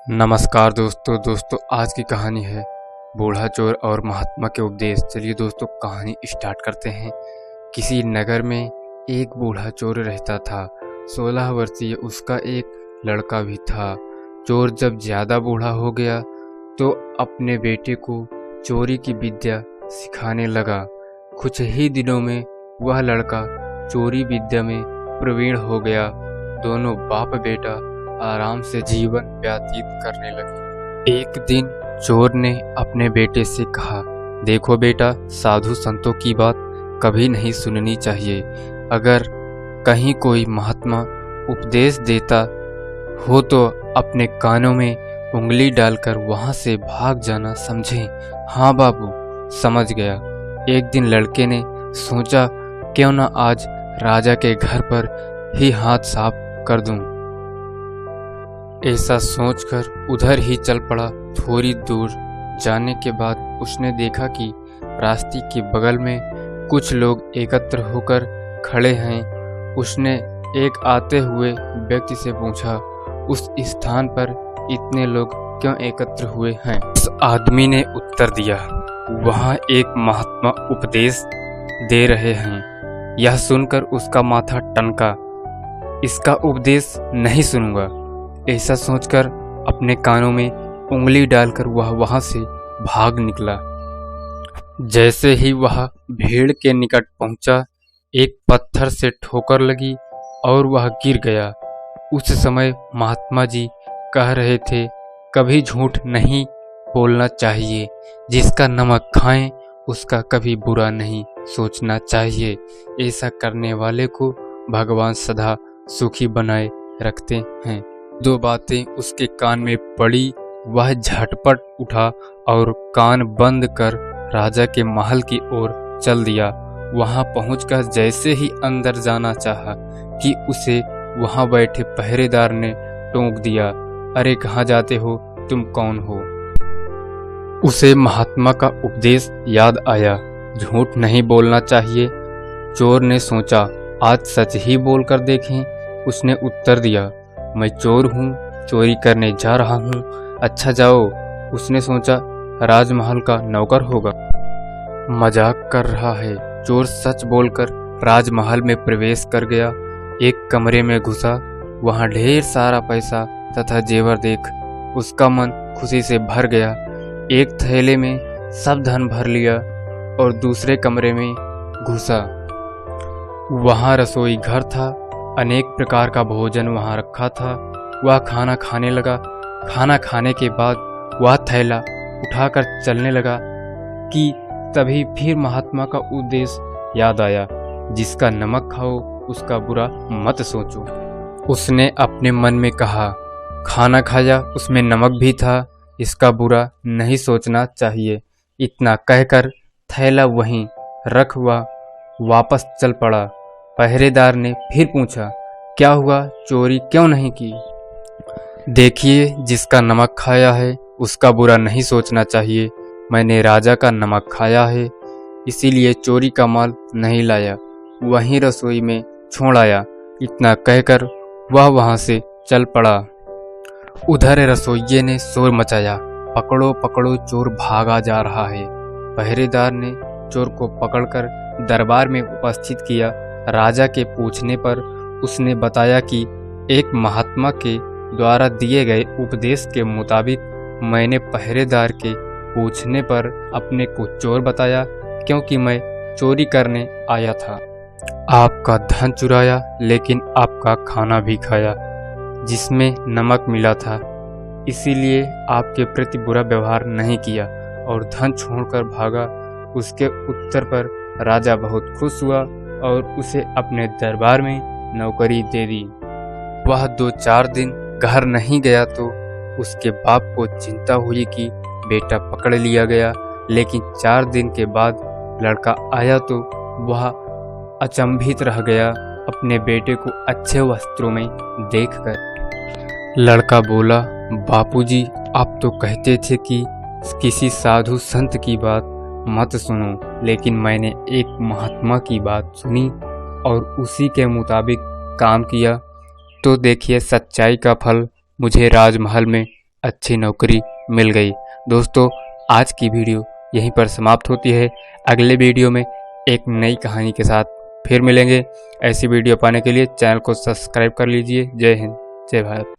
नमस्कार दोस्तों आज की कहानी है बूढ़ा चोर और महात्मा के उपदेश। चलिए दोस्तों कहानी स्टार्ट करते हैं। किसी नगर में एक बूढ़ा चोर रहता था। 16 वर्षीय उसका एक लड़का भी था। चोर जब ज़्यादा बूढ़ा हो गया तो अपने बेटे को चोरी की विद्या सिखाने लगा। कुछ ही दिनों में वह लड़का चोरी विद्या में प्रवीण हो गया। दोनों बाप बेटा आराम से जीवन व्यतीत करने लगे। एक दिन चोर ने अपने बेटे से कहा, देखो बेटा, साधु संतों की बात कभी नहीं सुननी चाहिए। अगर कहीं कोई महात्मा उपदेश देता हो तो अपने कानों में उंगली डालकर वहां से भाग जाना, समझे? हाँ बाबू, समझ गया। एक दिन लड़के ने सोचा, क्यों ना आज राजा के घर पर ही हाथ साफ कर दूं। ऐसा सोचकर उधर ही चल पड़ा। थोड़ी दूर जाने के बाद उसने देखा कि रास्ते के बगल में कुछ लोग एकत्र होकर खड़े हैं। उसने एक आते हुए व्यक्ति से पूछा, उस स्थान पर इतने लोग क्यों एकत्र हुए हैं? उस आदमी ने उत्तर दिया, वहाँ एक महात्मा उपदेश दे रहे हैं। यह सुनकर उसका माथा टनका। इसका उपदेश नहीं सुनूंगा। ऐसा सोचकर अपने कानों में उंगली डालकर वह वहां से भाग निकला। जैसे ही वह भीड़ के निकट पहुंचा, एक पत्थर से ठोकर लगी और वह गिर गया। उस समय महात्मा जी कह रहे थे, कभी झूठ नहीं बोलना चाहिए। जिसका नमक खाएं उसका कभी बुरा नहीं सोचना चाहिए। ऐसा करने वाले को भगवान सदा सुखी बनाए रखते हैं। दो बातें उसके कान में पड़ी। वह झटपट उठा और कान बंद कर राजा के महल की ओर चल दिया। वहां पहुंचकर जैसे ही अंदर जाना चाहा कि उसे वहां बैठे पहरेदार ने टोक दिया, अरे कहाँ जाते हो, तुम कौन हो? उसे महात्मा का उपदेश याद आया, झूठ नहीं बोलना चाहिए। चोर ने सोचा, आज सच ही बोलकर देखें। उसने उत्तर दिया, मैं चोर हूँ, चोरी करने जा रहा हूँ। अच्छा जाओ। उसने सोचा, राजमहल का नौकर होगा, मजाक कर रहा है। चोर सच बोलकर राजमहल में प्रवेश कर गया। एक कमरे में घुसा। वहाँ ढेर सारा पैसा तथा जेवर देख उसका मन खुशी से भर गया। एक थैले में सब धन भर लिया और दूसरे कमरे में घुसा। वहाँ रसोई घर था। अनेक प्रकार का भोजन वहाँ रखा था। वह खाना खाने लगा। खाना खाने के बाद वह थैला उठाकर चलने लगा कि तभी फिर महात्मा का उपदेश याद आया, जिसका नमक खाओ उसका बुरा मत सोचो। उसने अपने मन में कहा, खाना खाया उसमें नमक भी था, इसका बुरा नहीं सोचना चाहिए। इतना कहकर थैला वहीं रख हुआ वापस चल पड़ा। पहरेदार ने फिर पूछा, क्या हुआ, चोरी क्यों नहीं की? देखिए, जिसका नमक खाया है उसका बुरा नहीं सोचना चाहिए। मैंने राजा का नमक खाया है, इसीलिए चोरी का माल नहीं लाया, वहीं रसोई में छोड़ आया। इतना कहकर वह वहां से चल पड़ा। उधर रसोइये ने शोर मचाया, पकड़ो पकड़ो, चोर भागा जा रहा है। पहरेदार ने चोर को पकड़कर दरबार में उपस्थित किया। राजा के पूछने पर उसने बताया कि एक महात्मा के द्वारा दिए गए उपदेश के मुताबिक मैंने पहरेदार के पूछने पर अपने को चोर बताया, क्योंकि मैं चोरी करने आया था। आपका धन चुराया, लेकिन आपका खाना भी खाया जिसमें नमक मिला था, इसीलिए आपके प्रति बुरा व्यवहार नहीं किया और धन छोड़कर भागा। उसके उत्तर पर राजा बहुत खुश हुआ और उसे अपने दरबार में नौकरी दे दी। वह 2-4 दिन घर नहीं गया तो उसके बाप को चिंता हुई कि बेटा पकड़ लिया गया। लेकिन 4 दिन के बाद लड़का आया तो वह अचंभित रह गया अपने बेटे को अच्छे वस्त्रों में देखकर। लड़का बोला, बापूजी, आप तो कहते थे कि किसी साधु संत की बात मत सुनो, लेकिन मैंने एक महात्मा की बात सुनी और उसी के मुताबिक काम किया, तो देखिए सच्चाई का फल मुझे राजमहल में अच्छी नौकरी मिल गई। दोस्तों, आज की वीडियो यहीं पर समाप्त होती है। अगले वीडियो में एक नई कहानी के साथ फिर मिलेंगे। ऐसी वीडियो पाने के लिए चैनल को सब्सक्राइब कर लीजिए। जय हिंद, जय भारत।